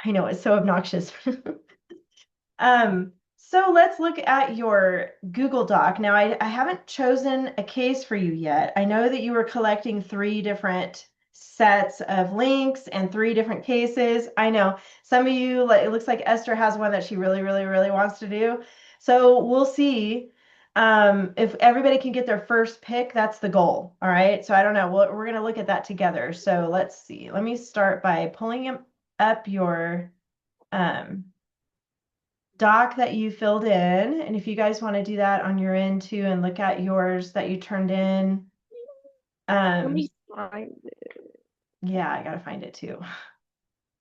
I know it's so obnoxious. So let's look at your Google Doc. Now, I haven't chosen a case for you yet. I know that you were collecting 3 different sets of links and 3 different cases. I know some of you, like, it looks like Esther has one that she really, really, really wants to do. So we'll see. If everybody can get their first pick, that's the goal. All right. So I don't know. We're going to look at that together. So let's see. Let me start by pulling up your um, doc that you filled in. And if you guys want to do that on your end too and look at yours that you turned in. Let Um, me find it. yeah, I gotta find it too.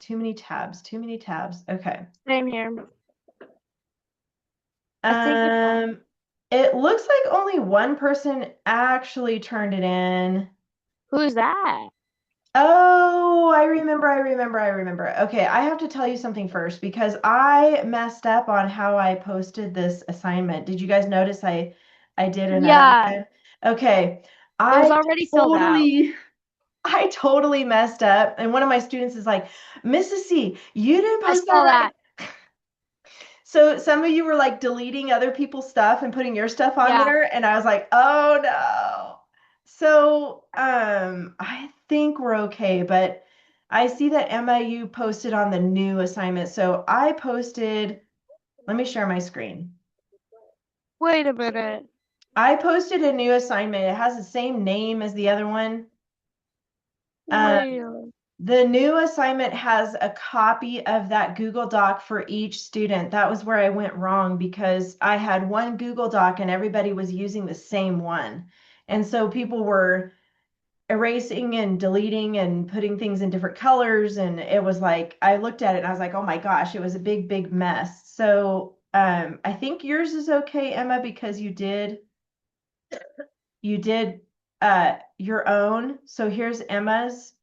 Too many tabs, too many tabs. Okay. Same here. I think it's It looks like only one person actually turned it in. who's that? Oh, I remember. Okay, I have to tell you something first because I messed up on how I posted this assignment. Did you guys notice I did another Yeah, one? Okay. it was I already filled out. totally I totally messed up. And one of my students is like, Mrs. C, you didn't I post that saw right. that. So some of you were like deleting other people's stuff and putting your stuff on Yeah. there, and I was like, oh no. So I think we're okay, but I see that Emma, you posted on the new assignment. So I posted, let me share my screen. Wait a minute. I posted a new assignment. It has the same name as the other one. Um, Wait a The new assignment has a copy of that Google Doc for each student. That was where I went wrong because I had one Google Doc and everybody was using the same one. And so people were erasing and deleting and putting things in different colors. And it was like, I looked at it and I was like, oh my gosh, it was a big, big mess. So I think yours is okay, Emma, because you did your own. So here's Emma's.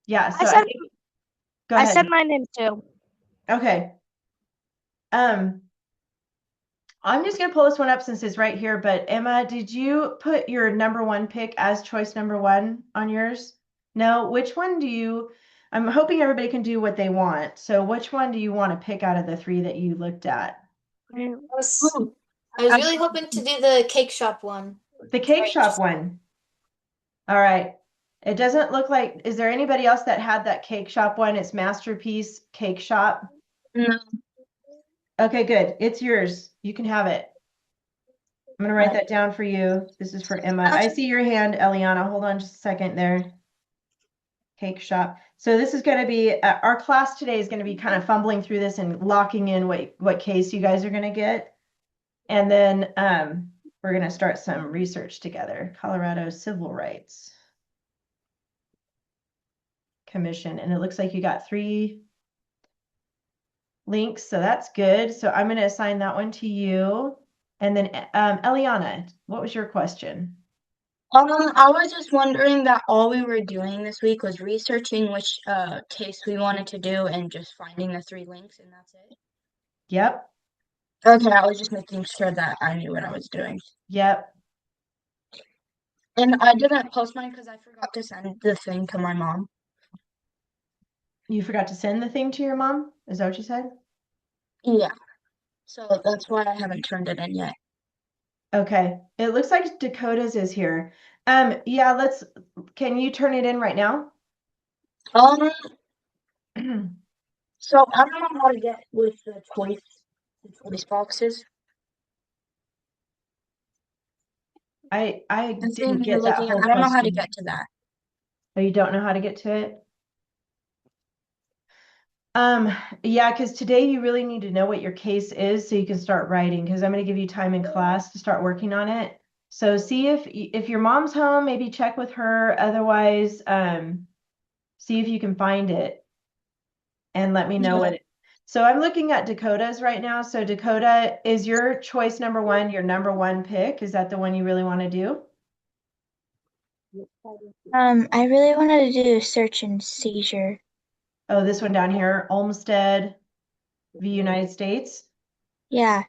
Yeah, I so I said think, go I said ahead. mine in too. Okay. Um, I'm just gonna pull this one up since it's right here, but Emma, did you put your #1 pick as choice #1 on yours? No, which one do you, I'm hoping everybody can do what they want. So which one do you want to pick out of the 3 that you looked at? Hmm. I was I, really hoping to do the cake shop one. The It's cake very shop interesting. one. All right. It doesn't look like, is there anybody else that had that cake shop one? It's Masterpiece Cake Shop. No. Okay, good. It's yours. You can have it. I'm gonna write that down for you. This is for Emma. I see your hand, Eliana. Hold on just a second there. Cake shop. So this is going to be our class today is going to be kind of fumbling through this and locking in what case you guys are going to get. And then we're going to start some research together. Colorado Civil Rights Commission. And it looks like you got 3 links. So that's good. So I'm going to assign that one to you. And then Eliana, what was your question? I was just wondering that all we were doing this week was researching which case we wanted to do and just finding the 3 links, and that's it. Yep. Okay, I was just making sure that I knew what I was doing. Yep. And I didn't post mine because I forgot to send the thing to my mom. You forgot to send the thing to your mom? Is that what you said? Yeah, so that's why I haven't turned it in yet. Okay, it looks like Dakota's is here. Yeah, can you turn it in right now? Um, so I don't know how to get with the choice boxes. I The thing didn't you're get that looking at, whole I don't know how to question. get to that. Oh, you don't know how to get to it? Um, yeah, because today you really need to know what your case is so you can start writing, because I'm going to give you time in class to start working on it. So see if your mom's home, maybe check with her. Otherwise, see if you can find it and let me know Yeah. what it. So I'm looking at Dakota's right now. So Dakota, is your choice #1 your #1 pick? Is that the one you really want to do? I really wanted to do search and seizure. Oh, this one down here, Olmsted v. United States. Yeah.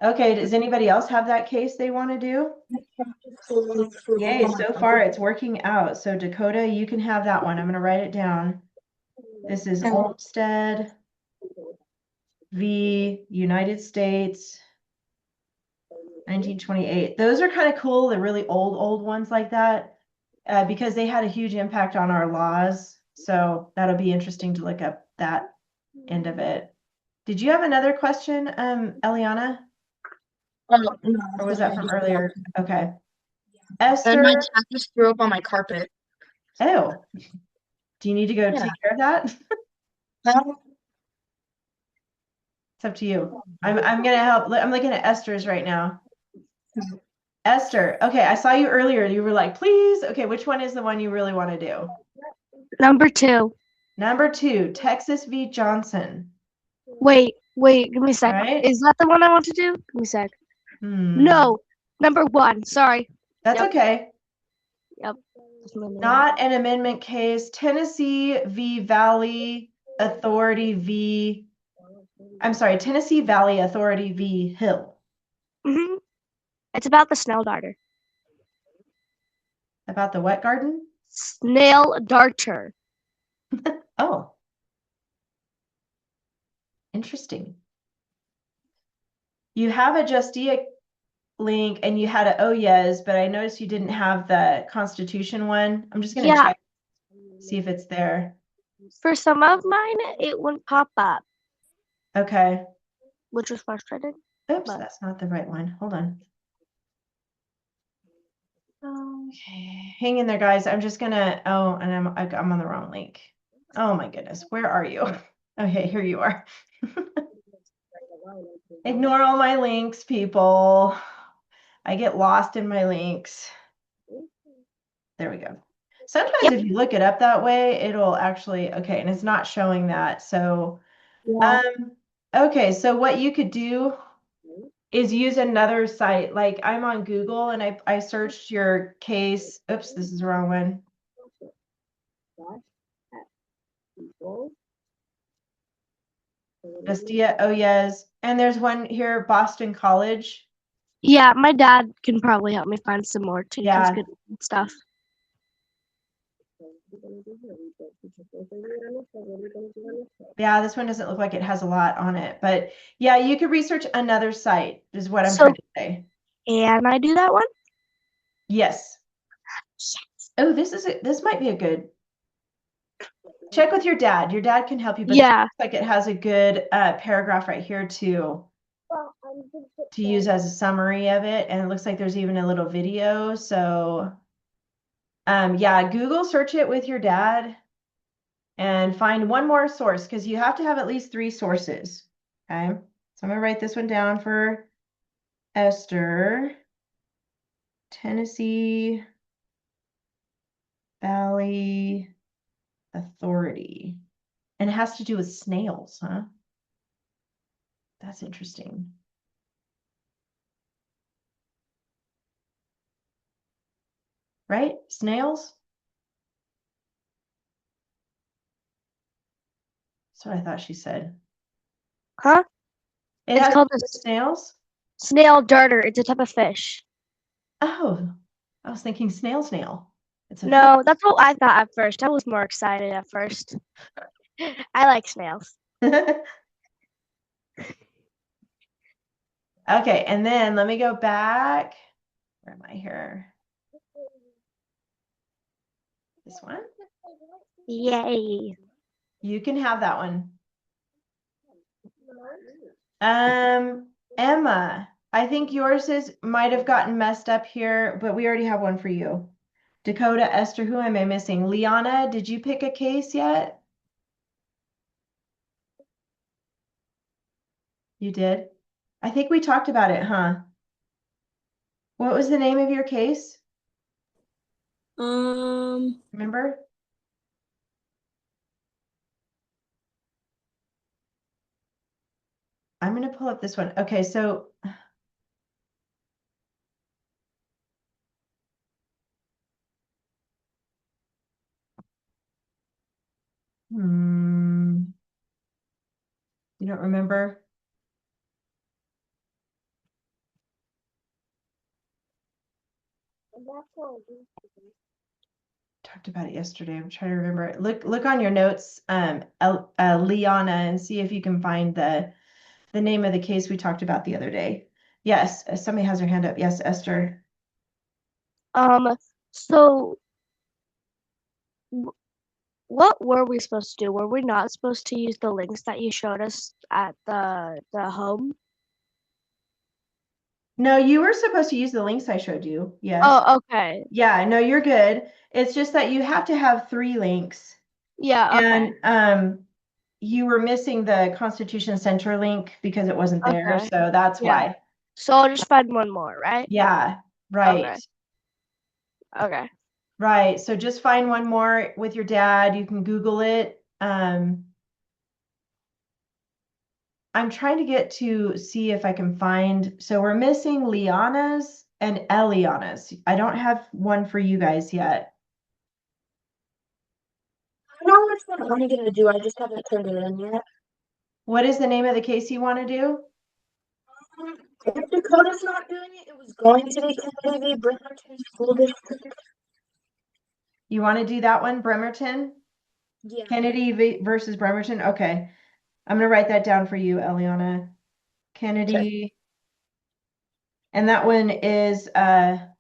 Okay, does anybody else have that case they want to do? Yay, so far it's working out. So Dakota, you can have that one. I'm going to write it down. This is Okay. Olmsted. v. United States, 1928. Those are kind of cool, the really old ones like that, because they had a huge impact on our laws. So that'll be interesting to look up that end of it. Did you have another question, Eliana? No, Or was that from just earlier? Okay. and Esther, my cat just threw up on my carpet. oh, do you need to go Yeah. take care of that? Um, It's up to you. I'm gonna help. I'm looking at Esther's right now. Mhm. Esther, okay, I saw you earlier. You were like, please. Okay, which one is the one you really want to do? Number 2. Number 2, Texas v. Johnson. Wait, give me a sec. Right? Is that the one I want to do? Give me a sec. Hmm. No, number 1. Sorry. That's Yep. okay. Yep. Not an amendment case. Tennessee v. Valley Authority v. I'm sorry, Tennessee Valley Authority v. Hill. Mm-hmm. It's about the snail darter. About the what garden? Snail darter. Oh, interesting. You have a Justia link and you had a oh yes, but I noticed you didn't have the Constitution one. I'm just gonna Yeah. check, see if it's there. For some of mine, it wouldn't pop up, Okay. which was frustrating. Oops, But- that's not the right one. Hold on. Okay, hang in there, guys. I'm just gonna, oh, and I'm on the wrong link. Oh my goodness, where are you? Okay, here you are. Ignore all my links, people. I get lost in my links. There we go. Sometimes Yep. if you look it up that way, it'll actually, okay, and it's not showing that. So, Yeah. okay, so what you could do is use another site. Like I'm on Google and I searched your case. Oops, this is the wrong one. Justia, oh yes. And there's one here, Boston College. Yeah, my dad can probably help me find some more too. Yeah. He's good at stuff. Yeah, this one doesn't look like it has a lot on it, but yeah, you could research another site is what I'm So- trying to say. And I do that one? Yes. Oh, this might be a good. Check with your dad. Your dad can help you, but this Yeah. looks like it has a good paragraph right here to use as a summary of it. And it looks like there's even a little video. So yeah, Google search it with your dad and find one more source because you have to have at least 3 sources. Okay. So I'm gonna write this one down for Esther. Tennessee Valley Authority. And it has to do with snails, huh? That's interesting. Right? Snails? That's what I thought she said. Huh? It It's has called to do with snails? snail darter. It's a type of fish. Oh, I was thinking snail. It's a No, that's what I thought at first. I was more excited at first. I like snails. fish. Okay, and then let me go back. Where am I here? This one? Yay. You can have that one. Emma, I think yours might have gotten messed up here, but we already have one for you. Dakota, Esther, who am I missing? Liana, did you pick a case yet? You did? I think we talked about it, huh? What was the name of your case? Remember? I'm going to pull up this one. Okay, so you don't remember? Talked about it yesterday. I'm trying to remember it. Look on your notes, Liana, and see if you can find the the name of the case we talked about the other day. Yes, somebody has their hand up. Yes, Esther. So what were we supposed to do? Were we not supposed to use the links that you showed us at the home? No, you were supposed to use the links I showed you. Yes. Oh, okay. Yeah, no, you're good. It's just that you have to have 3 links. Yeah, okay. And you were missing the Constitution Center link because it wasn't there, Okay. so that's Yeah. why. So I'll just find one more, right? Yeah, right. Okay. Okay. Right. So just find one more with your dad. You can Google it. I'm trying to get to see if I can find. So we're missing Liana's and Eliana's. I don't have one for you guys yet. I know which one I'm gonna do. I just haven't turned it in yet. What is the name of the case you want to do? If Dakota's not doing it, it was going to be Kennedy v. Bremerton School District. You want to do that one, Bremerton? Yeah. Kennedy versus Bremerton? Okay. I'm going to write that down for you, Eliana. Kennedy. And that one is an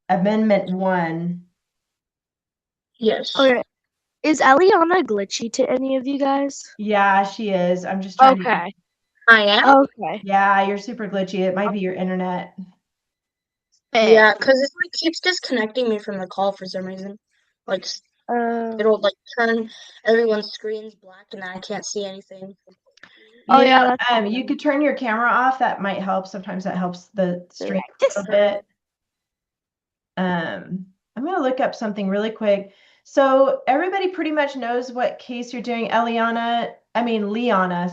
Amendment 1. Yes. Okay. Is Eliana glitchy to any of you guys? Yeah, she is. I'm just trying to. Okay. I am. Okay. Yeah, you're super glitchy. It might be your internet. Yeah, because it like keeps disconnecting me from the call for some reason. Like it'll like turn everyone's screens black and then I can't see anything. Oh, You yeah, know, that's you happening. could turn your camera off. That might help. Sometimes that helps the stream a little bit. I'm going to look up something really quick. So everybody pretty much knows what case you're doing. Liana,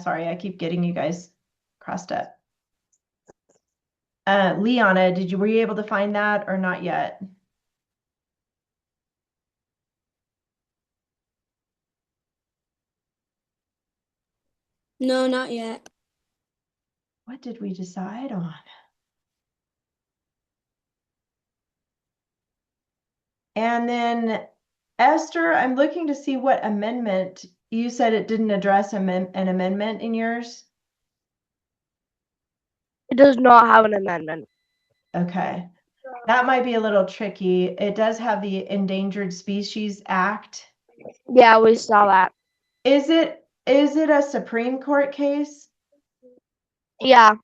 sorry, I keep getting you guys crossed up. Liana, were you able to find that or not yet? No, not yet. What did we decide on? And then Esther, I'm looking to see what amendment. You said it didn't address an amendment in yours? It does not have an amendment. Okay. That might be a little tricky. It does have the Endangered Species Act. Yeah, we saw that. Is it a Supreme Court case? Yeah.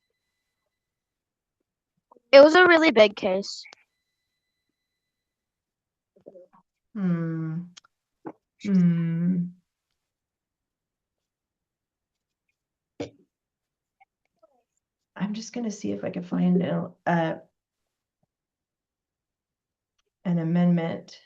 It was a really big case. Hmm. I'm just going to see if I can find an amendment.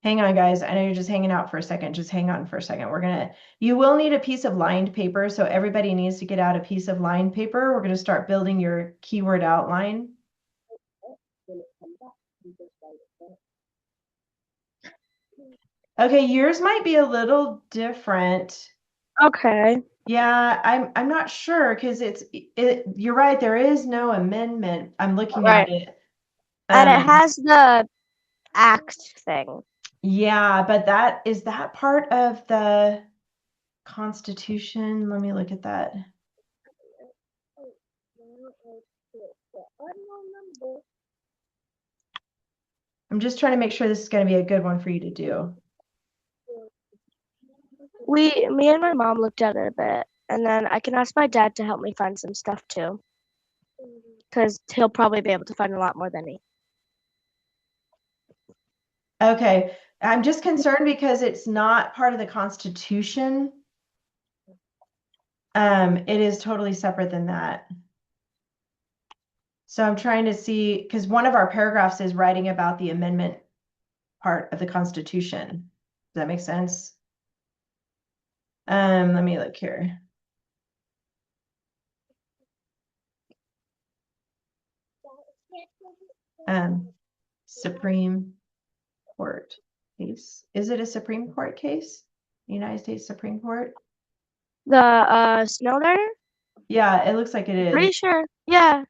Hang on, guys. I know you're just hanging out for a second. Just hang on for a second. You will need a piece of lined paper. So everybody needs to get out a piece of lined paper. We're going to start building your keyword outline. Okay, yours might be a little different. Okay. Yeah, I'm not sure because you're right, there is no amendment. I'm looking at it. And it has the act thing. Yeah, but is that part of the Constitution? Let me look at that. I'm just trying to make sure this is going to be a good one for you to do. Me and my mom looked at it a bit, and then I can ask my dad to help me find some stuff too, because he'll probably be able to find a lot more than me. Okay, I'm just concerned because it's not part of the Constitution. It is totally separate than that. So I'm trying to see, because one of our paragraphs is writing about the amendment part of the Constitution. Does that make sense? Let me look here. Supreme Court case. Is it a Supreme Court case? United States Supreme Court? The snow darter? Yeah, it looks like it is. Pretty sure. Yeah.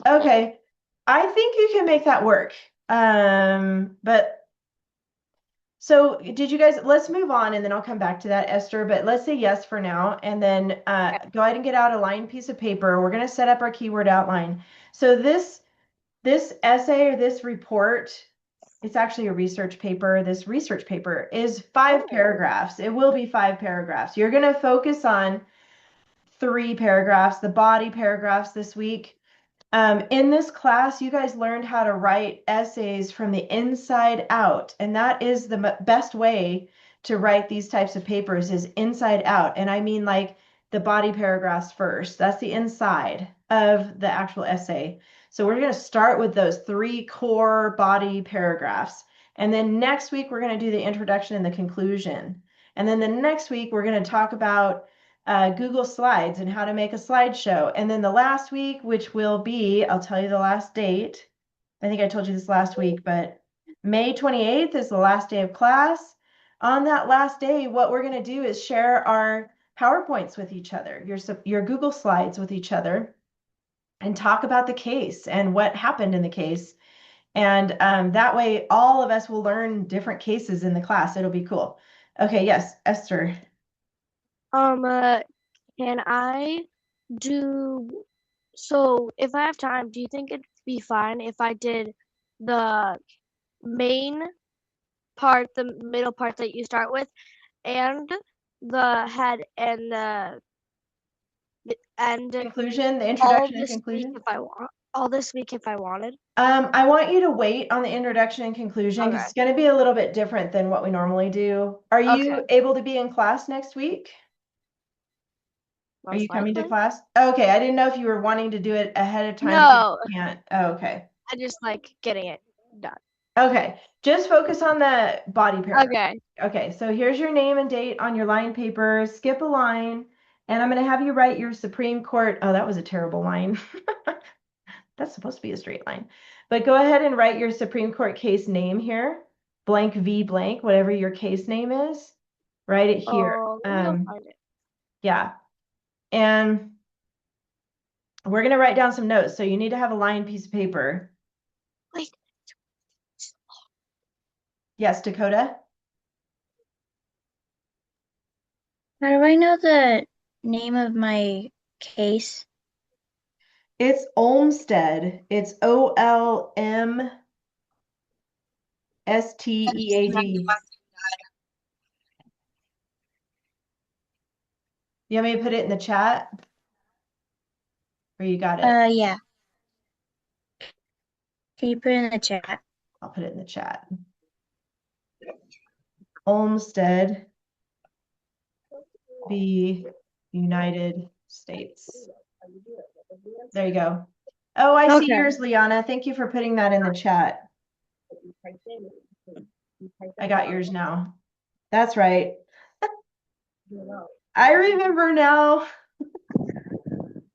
Okay. I think you can make that work. But so did you guys, let's move on and then I'll come back to that, Esther, but let's say yes for now. And then go ahead and get out a lined piece of paper. We're going to set up our keyword outline. So this essay or this report, it's actually a research paper. This research paper is 5 paragraphs. It will be 5 paragraphs. You're going to focus on 3 paragraphs, the body paragraphs this week. In this class, you guys learned how to write essays from the inside out, and that is the best way to write these types of papers is inside out. And I mean like the body paragraphs first. That's the inside of the actual essay. So we're going to start with those 3 core body paragraphs. And then next week, we're going to do the introduction and the conclusion. And then the next week, we're going to talk about Google Slides and how to make a slideshow. And then the last week, which will be, I'll tell you the last date. I think I told you this last week, but May 28th is the last day of class. On that last day, what we're going to do is share our PowerPoints with each other, your Google Slides with each other, and talk about the case and what happened in the case. And that way, all of us will learn different cases in the class. It'll be cool. Okay, yes, Esther. Can I do, so if I have time, do you think it'd be fine if I did the main part, the middle part that you start with, and the head and the end Conclusion, the all introduction and this week conclusion? if I want, all this week if I wanted? I want you to wait on the introduction and conclusion because Okay. it's going to be a little bit different than what we normally do. Are you Okay. able to be in class next week? Are you Most coming to likely. class? Okay, I didn't know if you were wanting to do it ahead of time. No, You can't. Oh, okay. I just like getting it done. Okay, just focus on the body paragraph. Okay. Okay, so here's your name and date on your line paper. Skip a line, and I'm going to have you write your Supreme Court. Oh, that was a terrible line. That's supposed to be a straight line. But go ahead and write your Supreme Court case name here. Blank v blank, whatever your case name is. Write it here. Let me go find it. Yeah. And we're going to write down some notes. So you need to have a lined piece of paper. Wait. Yes, Dakota? How do I know the name of my case? It's Olmstead. It's OLMSTEAD. You want me to put it in the chat? Or you got it? Yeah. Can you put it in the chat? I'll put it in the chat. Olmstead v. United States. There you go. Oh, I see yours, Liana. Thank you for putting that in the chat. I got yours now. That's right. I remember now.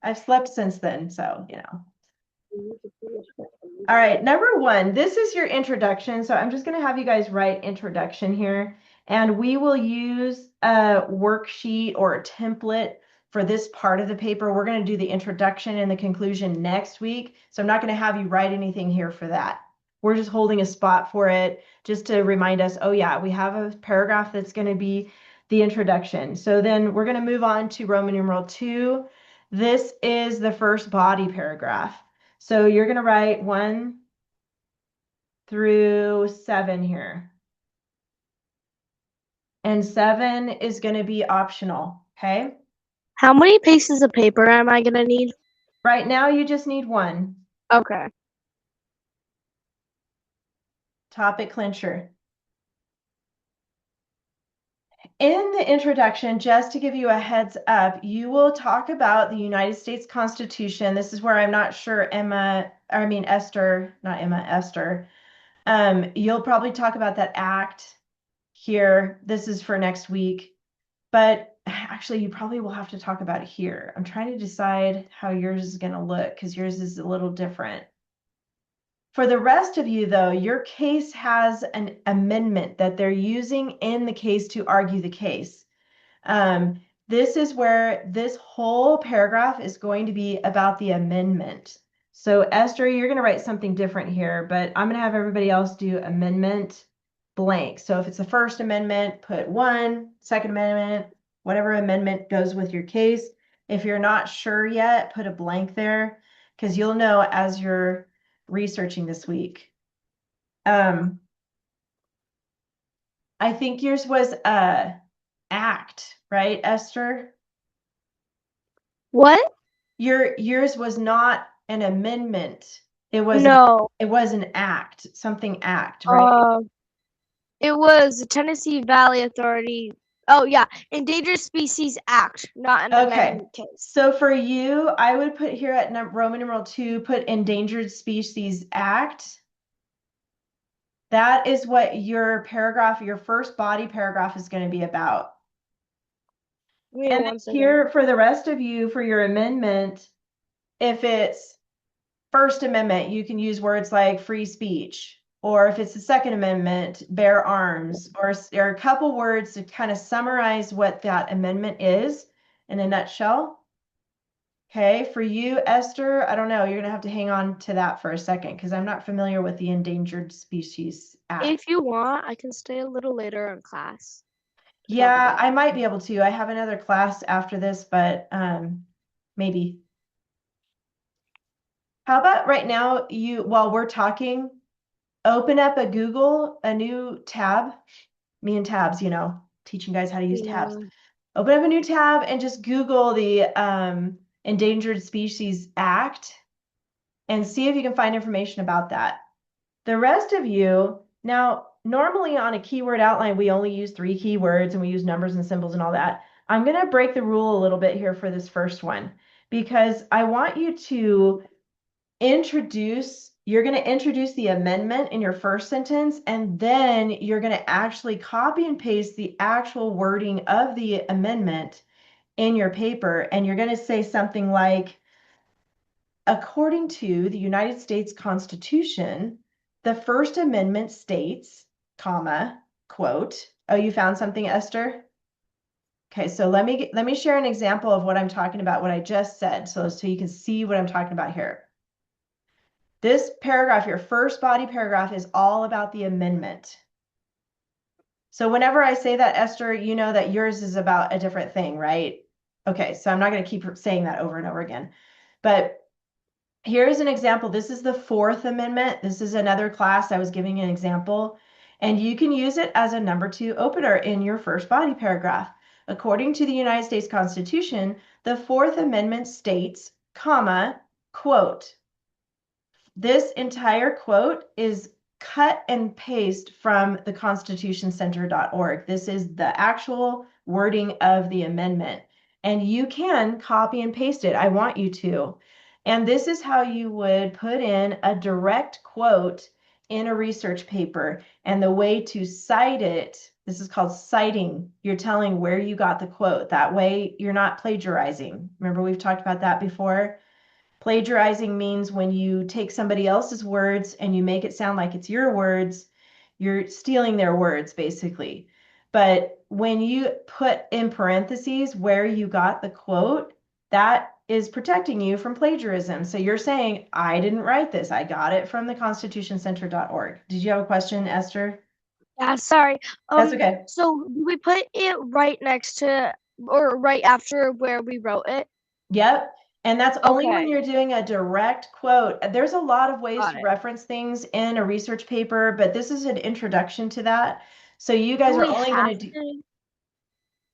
I've slept since then, so, you know. All right, number 1, this is your introduction. So I'm just going to have you guys write introduction here. And we will use a worksheet or a template for this part of the paper. We're going to do the introduction and the conclusion next week. So I'm not going to have you write anything here for that. We're just holding a spot for it just to remind us, oh yeah, we have a paragraph that's going to be the introduction. So then we're going to move on to Roman numeral 2. This is the first body paragraph. So you're going to write 1 through 7 here. And 7 is going to be optional, okay? How many pieces of paper am I going to need? Right now, you just need 1. Okay. Topic clincher. In the introduction, just to give you a heads up, you will talk about the United States Constitution. This is where I'm not sure Esther, not Emma, Esther. You'll probably talk about that act here. This is for next week. But actually, you probably will have to talk about it here. I'm trying to decide how yours is going to look because yours is a little different. For the rest of you, though, your case has an amendment that they're using in the case to argue the case. This is where this whole paragraph is going to be about the amendment. So Esther, you're going to write something different here, but I'm going to have everybody else do amendment blank. So if it's the First Amendment, put 1, Second Amendment, whatever amendment goes with your case. If you're not sure yet, put a blank there because you'll know as you're researching this week. I think yours was act, right, Esther? What? Yours was not an amendment. It was No. it was an act, something act, right? It was the Tennessee Valley Authority. Oh yeah, Endangered Species Act, not an Okay. amendment case. So for you, I would put here at Roman numeral 2, put Endangered Species Act. That is what your paragraph, your first body paragraph is going to be about. And then here for the rest of you, for your amendment, if it's First Amendment, you can use words like free speech, or if it's the Second Amendment, bear arms, or a couple words to kind of summarize what that amendment is in a nutshell. Okay, for you, Esther, I don't know, you're gonna have to hang on to that for a second because I'm not familiar with the Endangered Species Act. If you want, I can stay a little later in class. Yeah, I might be able to. I have another class after this, but maybe. How about right now, while we're talking, open up a Google, a new tab. Me and tabs, teaching guys how to use tabs. Open up a new tab and just Google the Endangered Species Act and see if you can find information about that. The rest of you, now, normally on a keyword outline, we only use 3 keywords and we use numbers and symbols and all that. I'm going to break the rule a little bit here for this first one because I want you to you're going to introduce the amendment in your first sentence, and then you're going to actually copy and paste the actual wording of the amendment in your paper. And you're going to say something like, according to the United States Constitution, the First Amendment states, comma, quote. Oh, you found something, Esther? Okay, so let me share an example of what I'm talking about, what I just said, so you can see what I'm talking about here. This paragraph, your first body paragraph, is all about the amendment. So whenever I say that, Esther, you know that yours is about a different thing, right? Okay, so I'm not going to keep saying that over and over again. But here's an example. This is the Fourth Amendment. This is another class I was giving an example. And you can use it as a number 2 opener in your first body paragraph. According to the United States Constitution, the Fourth Amendment states, comma, quote. This entire quote is cut and paste from the constitutioncenter.org. This is the actual wording of the amendment. And you can copy and paste it. I want you to. And this is how you would put in a direct quote in a research paper. And the way to cite it, this is called citing. You're telling where you got the quote. That way you're not plagiarizing. Remember, we've talked about that before. Plagiarizing means when you take somebody else's words and you make it sound like it's your words, you're stealing their words, basically. But when you put in parentheses where you got the quote, that is protecting you from plagiarism. So you're saying, I didn't write this. I got it from the constitutioncenter.org. Did you have a question, Esther? Yeah, sorry. That's okay. So we put it right next to or right after where we wrote it? Yep. And that's only when you're doing a direct quote. There's a lot of ways to reference things in a research paper, but this is an introduction to that. So you guys are only going to do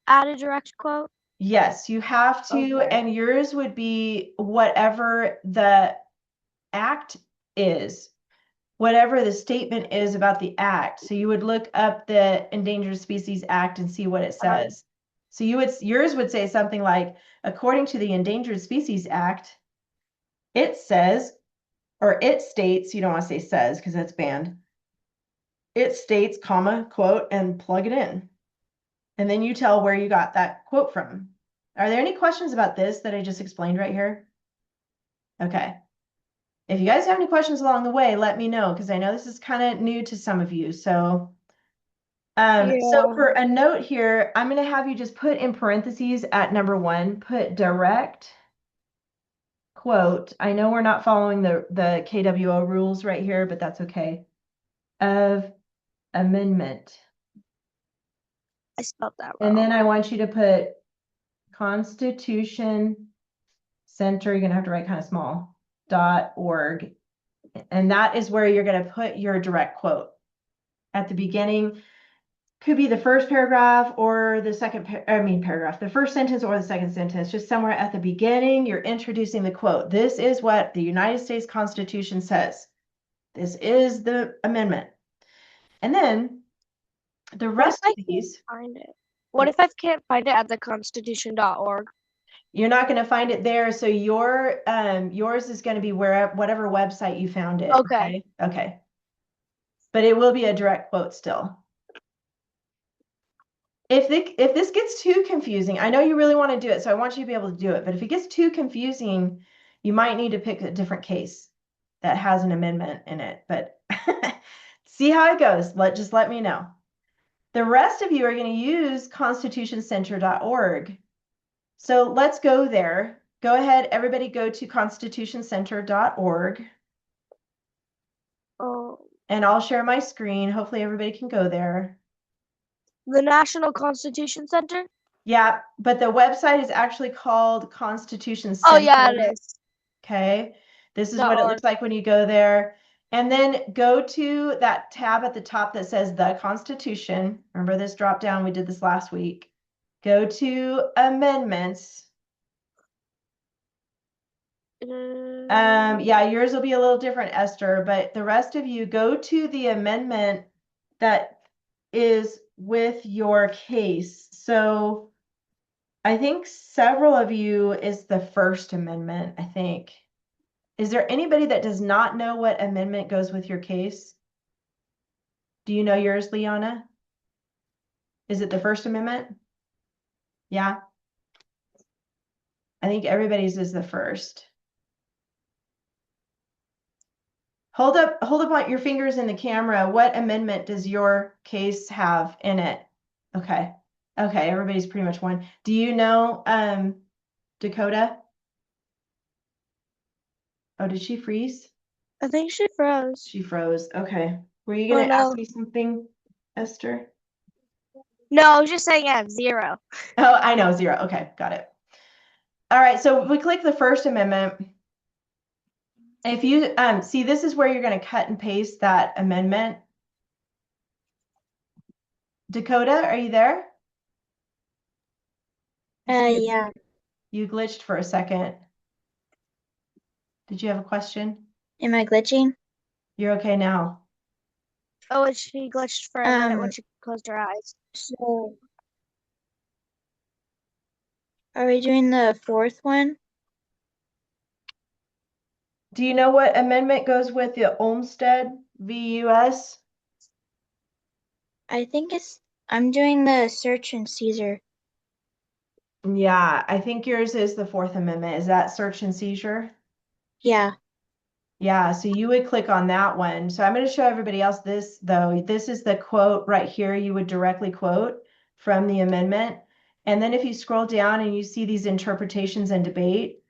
add a direct quote? Yes, you have to, and yours would be whatever the act is, whatever the statement is about the act. So you would look up the Endangered Species Act and see what it says. So yours would say something like, according to the Endangered Species Act, it says, or it states, you don't want to say says because that's banned. It states, comma, quote, and plug it in. And then you tell where you got that quote from. Are there any questions about this that I just explained right here? Okay. If you guys have any questions along the way, let me know because I know this is kind of new to some of you. So for a note here, I'm going to have you just put in parentheses at number 1, put direct quote, I know we're not following the KWO rules right here, but that's okay, of amendment. I spelled that And wrong. then I want you to put Constitution Center, you're gonna have to write kind of small, .org. And that is where you're gonna put your direct quote. At the beginning, could be the first paragraph or the second, paragraph, the first sentence or the second sentence, just somewhere at the beginning, you're introducing the quote. This is what the United States Constitution says. This is the amendment. And then the rest of these. Find it. What if I can't find it at the constitution.org? You're not going to find it there. So yours is going to be whatever website you found it. Okay. Okay. But it will be a direct quote still. If this gets too confusing, I know you really want to do it, so I want you to be able to do it. But if it gets too confusing, you might need to pick a different case that has an amendment in it. But see how it goes. Just let me know. The rest of you are going to use constitutioncenter.org. So let's go there. Go ahead, everybody go to constitutioncenter.org. Oh. And I'll share my screen. Hopefully everybody can go there. The National Constitution Center? Yeah, but the website is actually called Constitution Center. Oh, yeah, it is. Okay. This is what it looks like when you go there. And then go to that tab at the top that says the Constitution. Remember this drop down? We did this last week. Go to amendments. Yeah, yours will be a little different, Esther, but the rest of you go to the amendment that is with your case. So I think several of you is the First Amendment, I think. Is there anybody that does not know what amendment goes with your case? Do you know yours, Liana? Is it the First Amendment? Yeah. I think everybody's is the first. Hold up your fingers in the camera. What amendment does your case have in it? Okay. Okay, everybody's pretty much one. Do you know Dakota? Oh, did she freeze? I think she froze. She froze. Okay. Were you gonna ask me something, Esther? No, I was just saying I have 0. Oh, I know, 0. Okay, got it. All right, so we click the First Amendment. If you see, this is where you're going to cut and paste that amendment. Dakota, are you there? Yeah. You glitched for a second. Did you have a question? Am I glitching? You're okay now. Oh, she glitched for a minute when she closed her eyes. So, are we doing the fourth one? Do you know what amendment goes with the Olmsted v. US? I think I'm doing the search and seizure. Yeah, I think yours is the Fourth Amendment. Is that search and seizure? Yeah. Yeah, so you would click on that one. So I'm going to show everybody else this, though. This is the quote right here. You would directly quote from the amendment. And then if you scroll down and you see these interpretations and debate,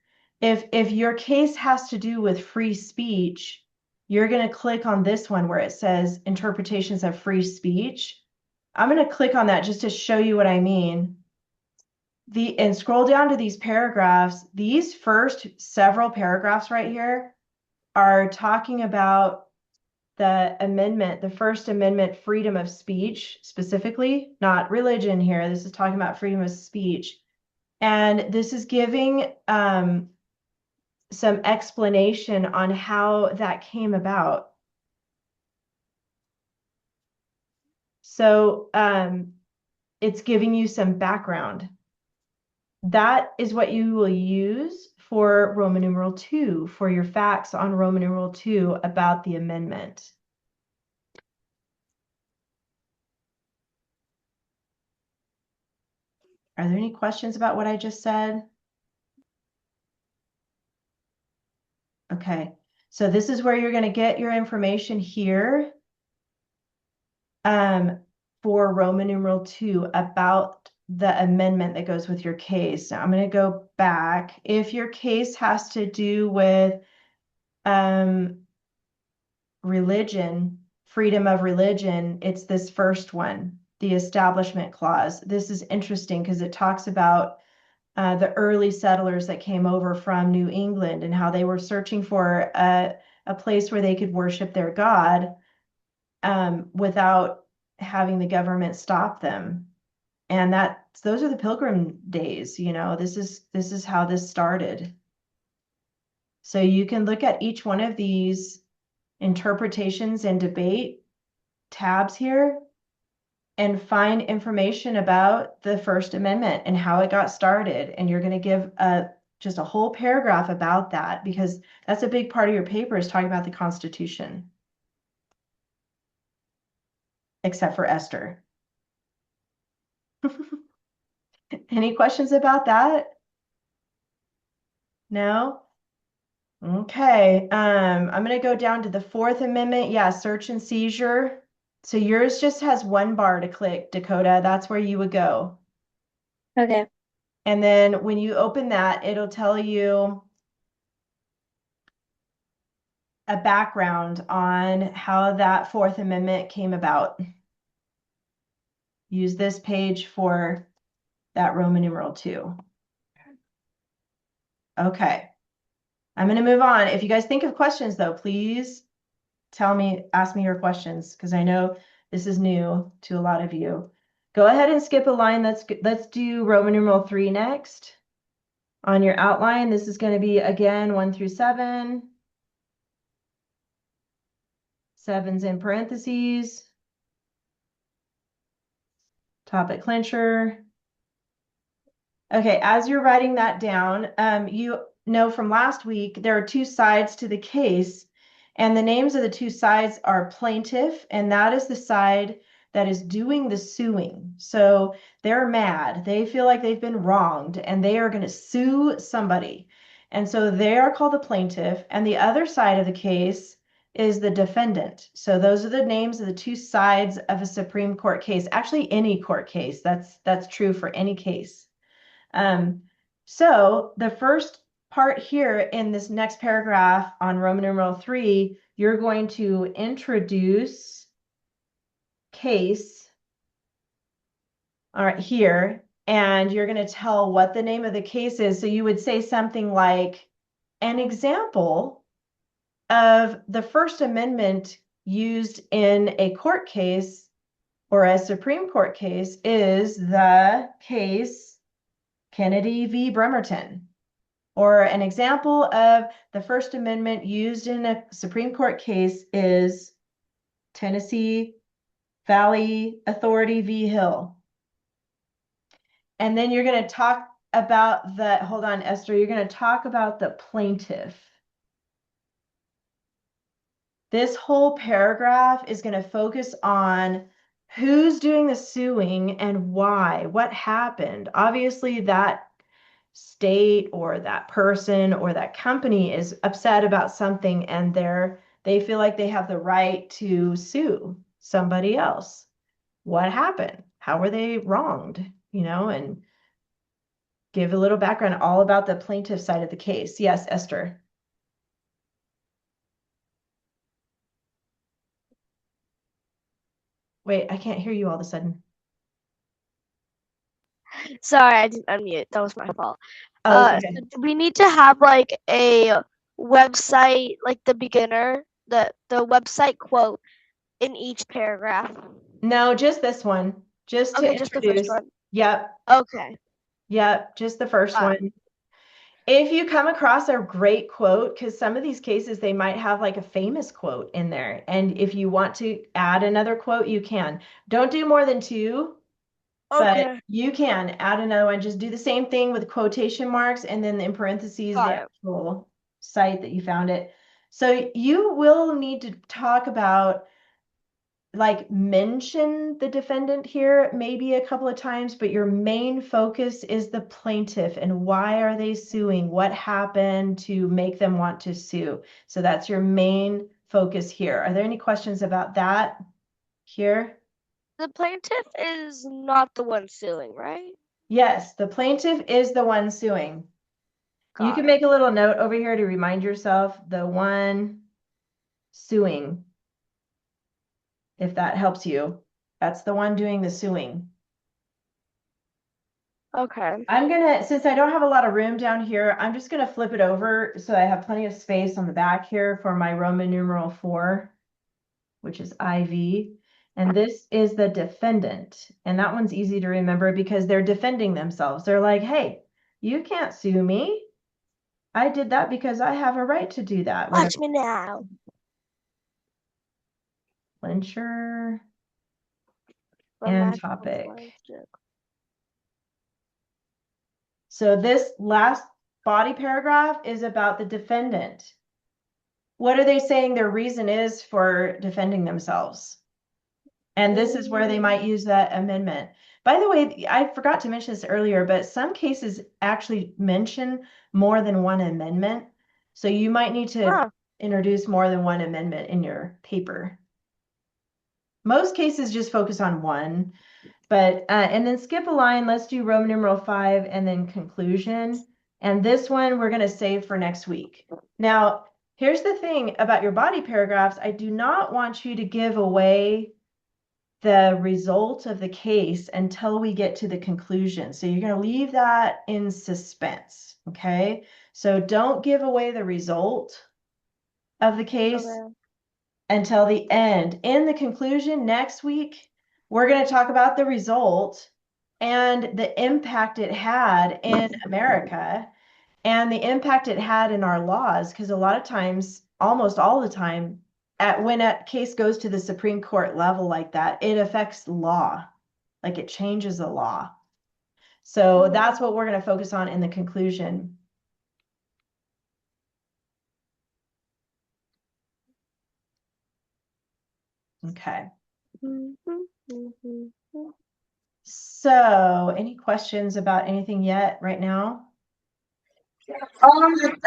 if your case has to do with free speech, you're going to click on this one where it says interpretations of free speech. I'm going to click on that just to show you what I mean. And scroll down to these paragraphs. These first several paragraphs right here are talking about the amendment, the First Amendment, freedom of speech, specifically, not religion here. This is talking about freedom of speech. And this is giving some explanation on how that came about. So it's giving you some background. That is what you will use for Roman numeral 2, for your facts on Roman numeral 2 about the amendment. Are there any questions about what I just said? Okay, so this is where you're going to get your information here for Roman numeral 2 about the amendment that goes with your case. Now I'm going to go back. If your case has to do with religion, freedom of religion, it's this first one, the Establishment Clause. This is interesting because it talks about the early settlers that came over from New England and how they were searching for a place where they could worship their God without having the government stop them. And those are the Pilgrim days, you know, this is how this started. So you can look at each one of these interpretations and debate tabs here and find information about the First Amendment and how it got started. And you're going to give just a whole paragraph about that because that's a big part of your paper is talking about the Constitution. Except for Esther. Any questions about that? No? Okay. I'm going to go down to the Fourth Amendment. Yeah, search and seizure. So yours just has one bar to click, Dakota. That's where you would go. Okay. And then when you open that, it'll tell you a background on how that Fourth Amendment came about. Use this page for that Roman numeral 2. Okay. I'm going to move on. If you guys think of questions, though, please ask me your questions, because I know this is new to a lot of you. Go ahead and skip a line. Let's do Roman numeral 3 next. On your outline, this is going to be, again, 1 through 7. 7's in parentheses. Topic clincher. Okay, as you're writing that down, you know from last week, there are 2 sides to the case, and the names of the 2 sides are plaintiff, and that is the side that is doing the suing. So they're mad. They feel like they've been wronged, and they are going to sue somebody. And so they are called the plaintiff, and the other side of the case is the defendant. So those are the names of the 2 sides of a Supreme Court case. Actually, any court case. That's true for any case. So the first part here in this next paragraph on Roman numeral 3, you're going to introduce case, all right, here, and you're going to tell what the name of the case is. So you would say something like, an example of the First Amendment used in a court case or a Supreme Court case is the case Kennedy v. Bremerton. Or an example of the First Amendment used in a Supreme Court case is Tennessee Valley Authority v. Hill. And then you're going to talk about hold on, Esther, you're going to talk about the plaintiff. This whole paragraph is going to focus on who's doing the suing and why, what happened. Obviously, that state or that person or that company is upset about something and they feel like they have the right to sue somebody else. What happened? How were they wronged? You know, and give a little background all about the plaintiff side of the case. Yes, Esther. Wait, I can't hear you all of a sudden. Sorry, I didn't unmute. That was my fault. Oh, okay. So we need to have like a website, like the beginner, the website quote in each paragraph. No, just this one. Just to introduce. Just the first one. Yep. Okay. Yep, just the first one. If you come across a great quote, because some of these cases, they might have like a famous quote in there. And if you want to add another quote, you can. Don't do more than 2, but you can add another one. Just do the same thing with quotation marks and then in parentheses, the actual site that you found it. So you will need to talk about, like, mention the defendant here maybe a couple of times, but your main focus is the plaintiff and why are they suing? What happened to make them want to sue? So that's your main focus here. Are there any questions about that here? The plaintiff is not the one suing, right? Yes, the plaintiff is the one suing. You Got can it. make a little note over here to remind yourself the one suing, if that helps you. That's the one doing the suing. Okay. Since I don't have a lot of room down here, I'm just gonna flip it over so I have plenty of space on the back here for my Roman numeral 4, which is IV. And this is the defendant. And that one's easy to remember because they're defending themselves. They're like, hey, you can't sue me. I did that because I have a right to do that. Watch me now. Clincher and topic. So this last body paragraph is about the defendant. What are they saying their reason is for defending themselves? And this is where they might use that amendment. By the way, I forgot to mention this earlier, but some cases actually mention more than one amendment. So you might need to introduce more than one amendment in your paper. Most cases just focus on one, but and then skip a line. Let's do Roman numeral 5 and then conclusion. And this one we're going to save for next week. Now, here's the thing about your body paragraphs. I do not want you to give away the result of the case until we get to the conclusion. So you're going to leave that in suspense. Okay. So don't give away the result of the case until the end. In the conclusion next week, we're going to talk about the result and the impact it had in America and the impact it had in our laws. Because a lot of times, almost all the time, when a case goes to the Supreme Court level like that, it affects law, like it changes the law. So that's what we're going to focus on in the conclusion. Okay. So any questions about anything yet right now? I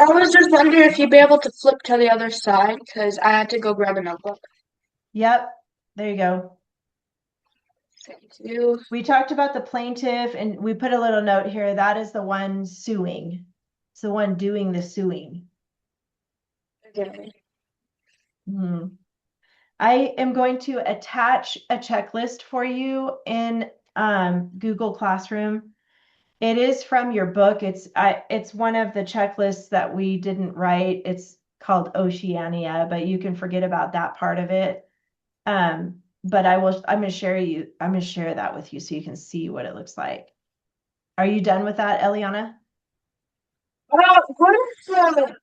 was just wondering if you'd be able to flip to the other side because I had to go grab a notebook. Yep, there you go. Thank you. We talked about the plaintiff and we put a little note here. That is the one suing. It's the one doing the suing. Okay. I am going to attach a checklist for you in Google Classroom. It is from your book. It's one of the checklists that we didn't write. It's called Oceania, but you can forget about that part of it. But I'm going to share that with you so you can see what it looks like. Are you done with that, Eliana? What is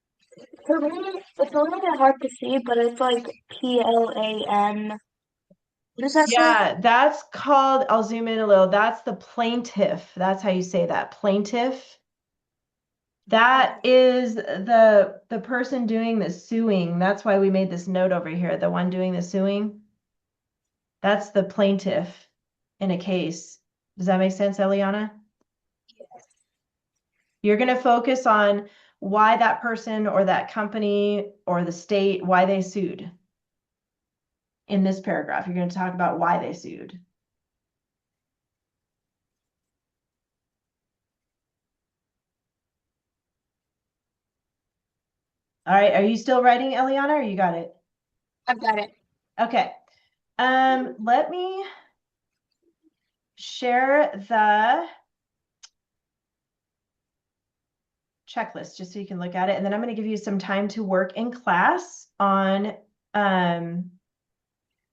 for me, it's a little bit hard to see, but it's like PLAN. What does that say? Yeah, that's called, I'll zoom in a little. That's the plaintiff. That's how you say that, plaintiff. That is the person doing the suing. That's why we made this note over here, the one doing the suing. That's the plaintiff in a case. Does that make sense, Eliana? Yes. You're going to focus on why that person or that company or the state, why they sued. In this paragraph, you're going to talk about why they sued. All right, are you still writing, Eliana, or you got it? I've got it. Okay. Let me share the checklist just so you can look at it. And then I'm going to give you some time to work in class on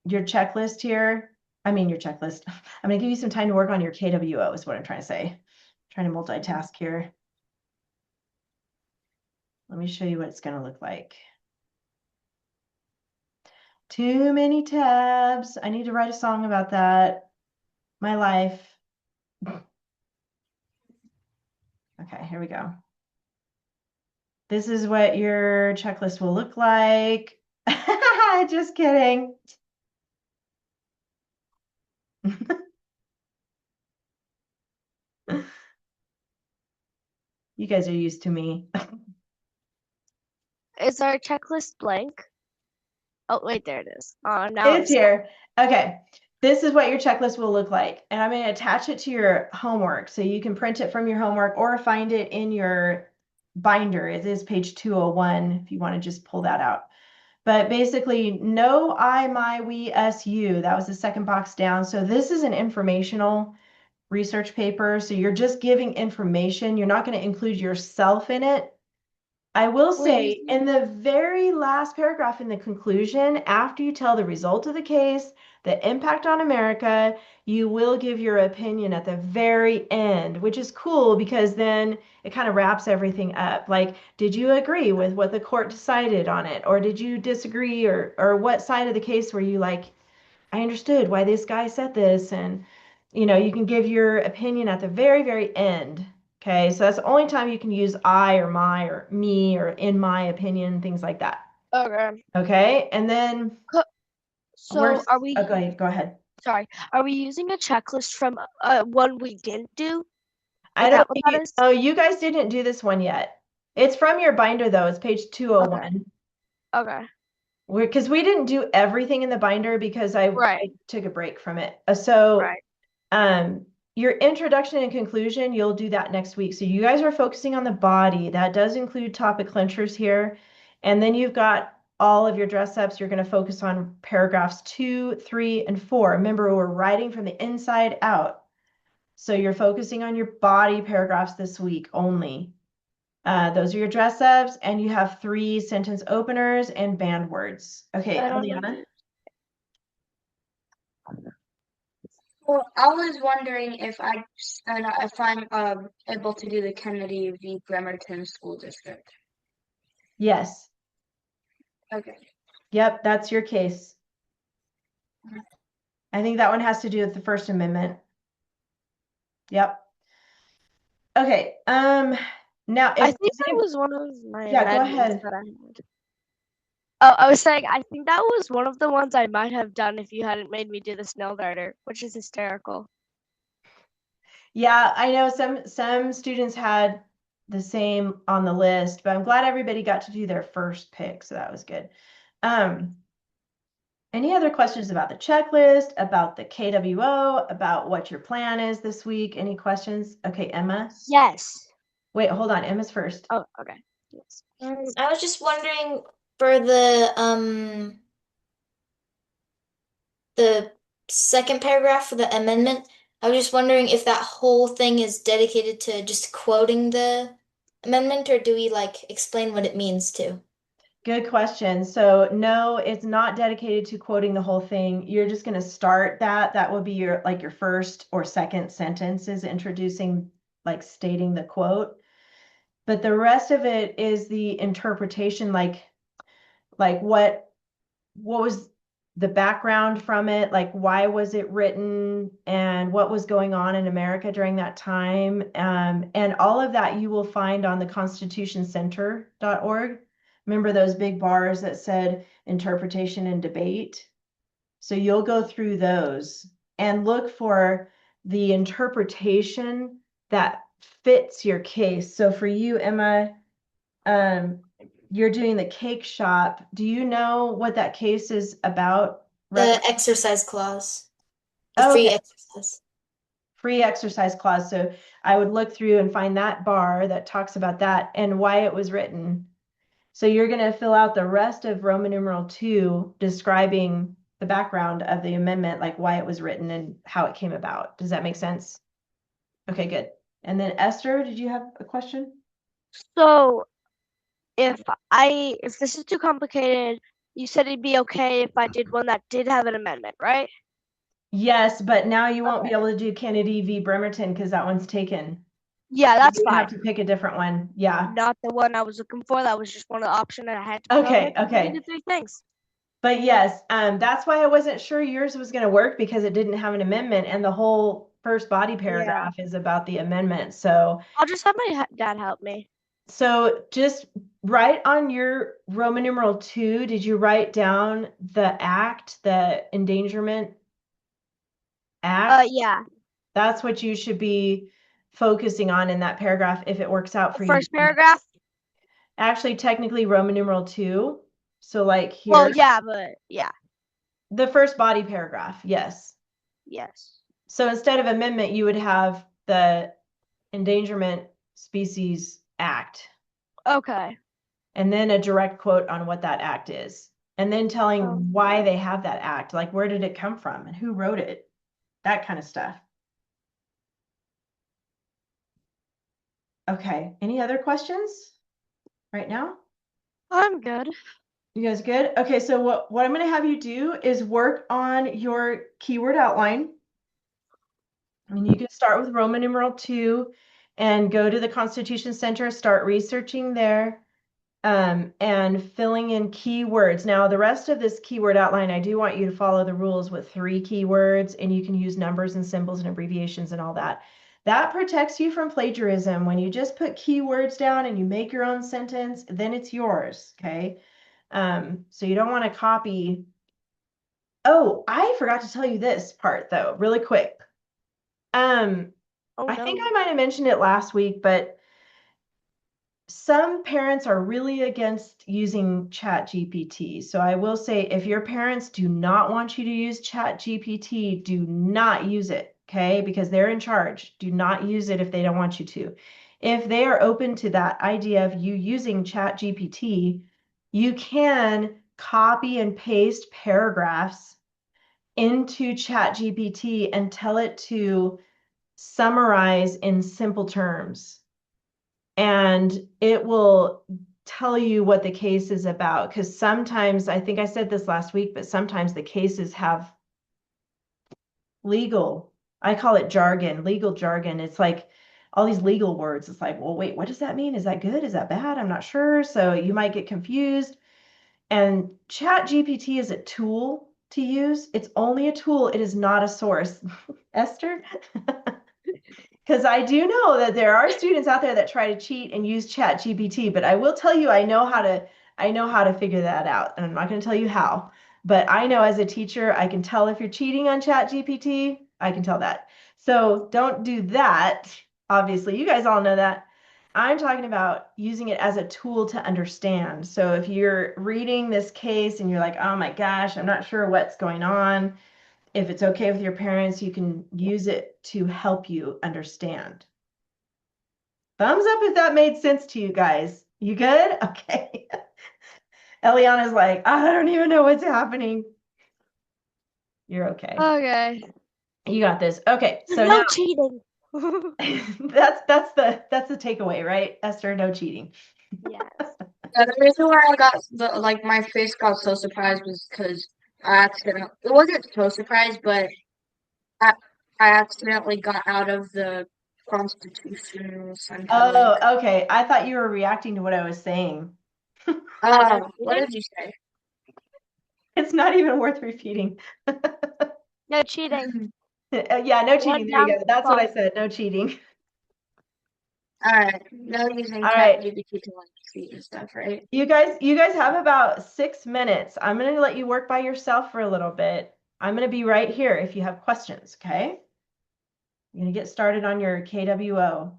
your checklist here. I mean, your checklist. I'm going to give you some time to work on your KWO is what I'm trying to say. I'm trying to multitask here. Let me show you what it's going to look like. Too many tabs. I need to write a song about that. My life. Okay, here we go. This is what your checklist will look like. Just kidding. You guys are used to me. Is our checklist blank? Oh, wait, there it is. Now It's here. Okay. this is what your checklist will look like. And I'm going to attach it to your homework so you can print it from your homework or find it in your binder. It is page 201 if you want to just pull that out. But basically, no, I, my, we, us, you. That was the second box down. So this is an informational research paper. So you're just giving information. You're not going to include yourself in it. I will say in the very last paragraph in the conclusion, after you tell the result of the case, the impact on America, you will give your opinion at the very end, which is cool because then it kind of wraps everything up. Like, did you agree with what the court decided on it? Or did you disagree? Or what side of the case were you like, I understood why this guy said this? And, you can give your opinion at the very, very end. Okay, so that's the only time you can use I or my or me or in my opinion, things like that. Okay. Okay, and then so are we? Oh, go ahead. Sorry, are we using a checklist from one we didn't do? I don't think oh, you guys didn't do this one yet. It's from your binder though. It's page 201. Okay. Because we didn't do everything in the binder because I took a break from it. So your introduction and conclusion, you'll do that next week. So you guys are focusing on the body. That does include topic clinchers here. And then you've got all of your dress ups. You're going to focus on paragraphs 2, 3, and 4. Remember, we're writing from the inside out. So you're focusing on your body paragraphs this week only. Those are your dress ups, and you have 3 sentence openers and band words. Okay, Eliana. Well, I was wondering if I'm able to do the Kennedy v. Bremerton School District. Yes. Okay. Yep, that's your case. I think that one has to do with the First Amendment. Yep. Okay. Now I think that was one of my go ahead. that I had. Oh, I was saying I think that was one of the ones I might have done if you hadn't made me do the snail darter, which is hysterical. Yeah, I know some students had the same on the list, but I'm glad everybody got to do their first pick, so that was good. Any other questions about the checklist, about the KWO, about what your plan is this week? Any questions? Okay, Emma? Yes. Wait, hold on. Emma's first. Oh, okay. Yes. I was just wondering for the second paragraph for the amendment, I was just wondering if that whole thing is dedicated to just quoting the amendment, or do we like explain what it means to? Good question. So no, it's not dedicated to quoting the whole thing. You're just going to start that. That will be your first or second sentence is introducing, stating the quote. But the rest of it is the interpretation, like what was the background from it? Like, why was it written and what was going on in America during that time? And all of that you will find on the constitutioncenter.org. Remember those big bars that said interpretation and debate? So you'll go through those and look for the interpretation that fits your case. So for you, Emma, you're doing the cake shop. Do you know what that case is about? The exercise clause. The free exercise. Free exercise clause. So I would look through and find that bar that talks about that and why it was written. So you're going to fill out the rest of Roman numeral 2 describing the background of the amendment, like why it was written and how it came about. Does that make sense? Okay, good. And then Esther, did you have a question? So if this is too complicated, you said it'd be okay if I did one that did have an amendment, right? Yes, but now you won't be able to do Kennedy v. Bremerton because that one's taken. Yeah, that's fine. You have to pick a different one. Yeah. Not the one I was looking for. That was just one of the options that I had to okay. do 3 things. But yes, that's why I wasn't sure yours was going to work because it didn't have an amendment and the whole first body paragraph is about the amendment. So I'll just have my dad help me. So just write on your Roman numeral 2, did you write down the act, the endangerment act? Yeah. That's what you should be focusing on in that paragraph if it works out for you. First paragraph? Actually, technically Roman numeral 2. So like here. Well, yeah, but yeah. The first body paragraph, yes. Yes. So instead of amendment, you would have the Endangerment Species Act. Okay. And then a direct quote on what that act is. And then telling why they have that act, like where did it come from and who wrote it, that kind of stuff. Okay, any other questions right now? I'm good. You guys good? Okay, so what I'm going to have you do is work on your keyword outline. And you can start with Roman numeral 2 and go to the Constitution Center, start researching there. And filling in keywords. Now, the rest of this keyword outline, I do want you to follow the rules with 3 keywords, and you can use numbers and symbols and abbreviations and all that. That protects you from plagiarism. When you just put keywords down and you make your own sentence, then it's yours, okay? So you don't want to copy. Oh, I forgot to tell you this part, though, really quick. I think I might have mentioned it last week, but some parents are really against using ChatGPT. So I will say, if your parents do not want you to use ChatGPT, do not use it, okay? Because they're in charge. Do not use it if they don't want you to. If they are open to that idea of you using ChatGPT, you can copy and paste paragraphs into ChatGPT and tell it to summarize in simple terms, and it will tell you what the case is about. Because sometimes, I think I said this last week, but sometimes the cases have legal, I call it jargon, legal jargon. It's like all these legal words. It's like, well, wait, what does that mean? Is that good? Is that bad? I'm not sure. So you might get confused. And ChatGPT is a tool to use. It's only a tool. It is not a source. Esther? Because I do know that there are students out there that try to cheat and use ChatGPT, but I will tell you, I know how to figure that out. And I'm not going to tell you how, but I know as a teacher, I can tell if you're cheating on ChatGPT. I can tell that. So don't do that. Obviously, you guys all know that. I'm talking about using it as a tool to understand. So if you're reading this case and you're like, oh my gosh, I'm not sure what's going on, if it's okay with your parents, you can use it to help you understand. Thumbs up if that made sense to you guys. You good? Okay. Eliana's like, I don't even know what's happening. You're okay. Okay. You got this. Okay, so no now cheating. that's the takeaway, right, Esther? No cheating. Yes. Yeah, the reason why I got my face got so surprised was because it wasn't so surprised, but I accidentally got out of the Constitution Center. Oh, okay. I thought you were reacting to what I was saying. What did you say? It's not even worth repeating. No cheating. Yeah, no cheating. There you go. That's what I said. No cheating. Alright, no using All right. ChatGPT to cheat and stuff, right? You guys have about 6 minutes. I'm going to let you work by yourself for a little bit. I'm going to be right here if you have questions, okay? You're going to get started on your KWO.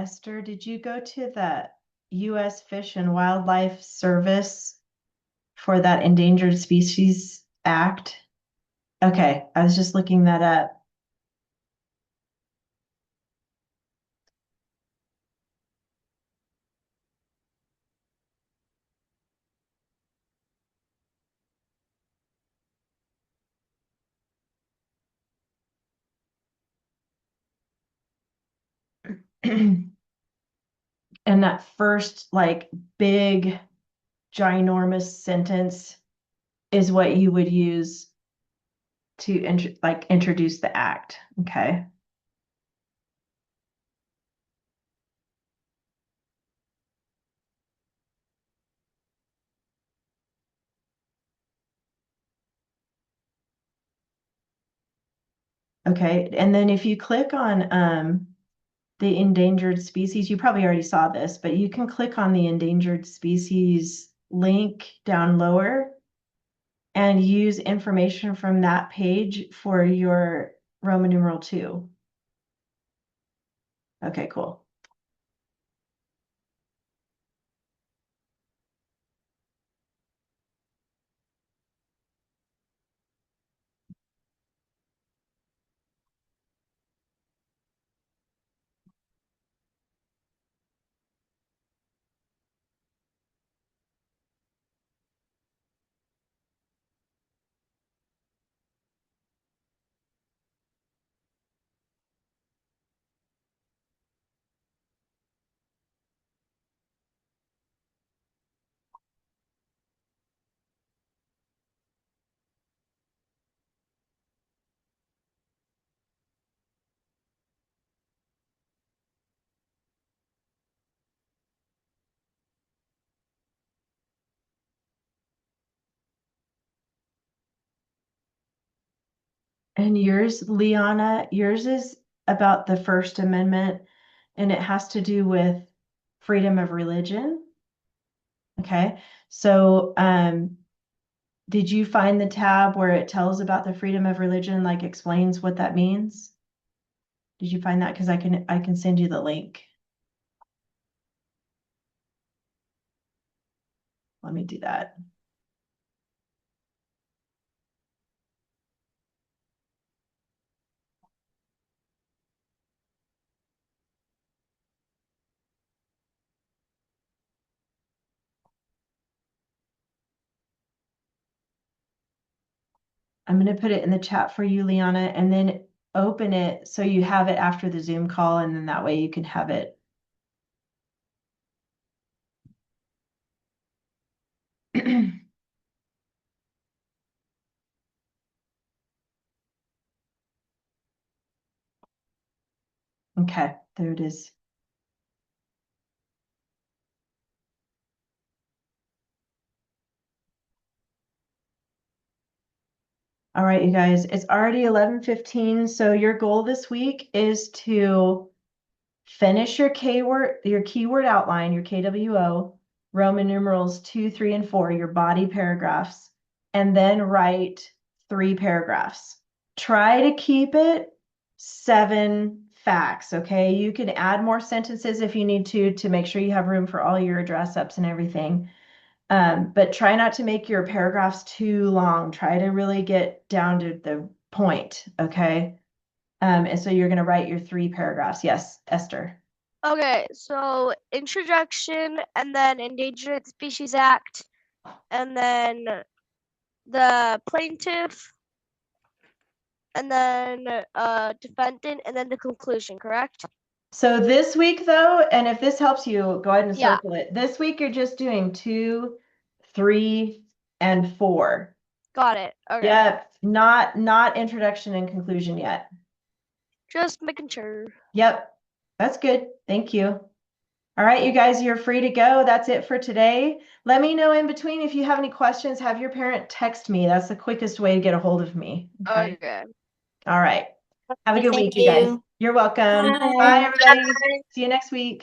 Esther, did you go to the U.S. Fish and Wildlife Service for that Endangered Species Act? Okay, I was just looking that up. And that first like big ginormous sentence is what you would use to introduce the act. Okay. Okay, and then if you click on the endangered species, you probably already saw this, but you can click on the endangered species link down lower and use information from that page for your Roman numeral 2. Okay, cool. And yours, Liana, yours is about the First Amendment, and it has to do with freedom of religion. Okay, so did you find the tab where it tells about the freedom of religion, like explains what that means? Did you find that? Because I can send you the link. Let me do that. I'm going to put it in the chat for you, Liana, and then open it so you have it after the Zoom call, and then that way you can have it. Okay, there it is. All right, you guys, it's already 11:15, so your goal this week is to finish your keyword outline, your KWO, Roman numerals 2, 3, and 4, your body paragraphs, and then write 3 paragraphs. Try to keep it 7 facts, okay? You can add more sentences if you need to make sure you have room for all your address ups and everything. But try not to make your paragraphs too long. Try to really get down to the point, okay? And so you're going to write your 3 paragraphs. Yes, Esther. Okay, so introduction, and then Endangered Species Act, and then the plaintiff, and then defendant, and then the conclusion, correct? So this week though, and if this helps you, go ahead and Yeah. circle it. This week you're just doing 2, 3, and 4. Got it. Okay. Yep, not introduction and conclusion yet. Just making sure. Yep, that's good. Thank you. All right, you guys, you're free to go. That's it for today. Let me know in between if you have any questions. Have your parent text me. That's the quickest way to get a hold of me. Okay. Okay. All right. Have a good Thank week, you guys. you. You're welcome. Bye. Bye, everybody. See you next week.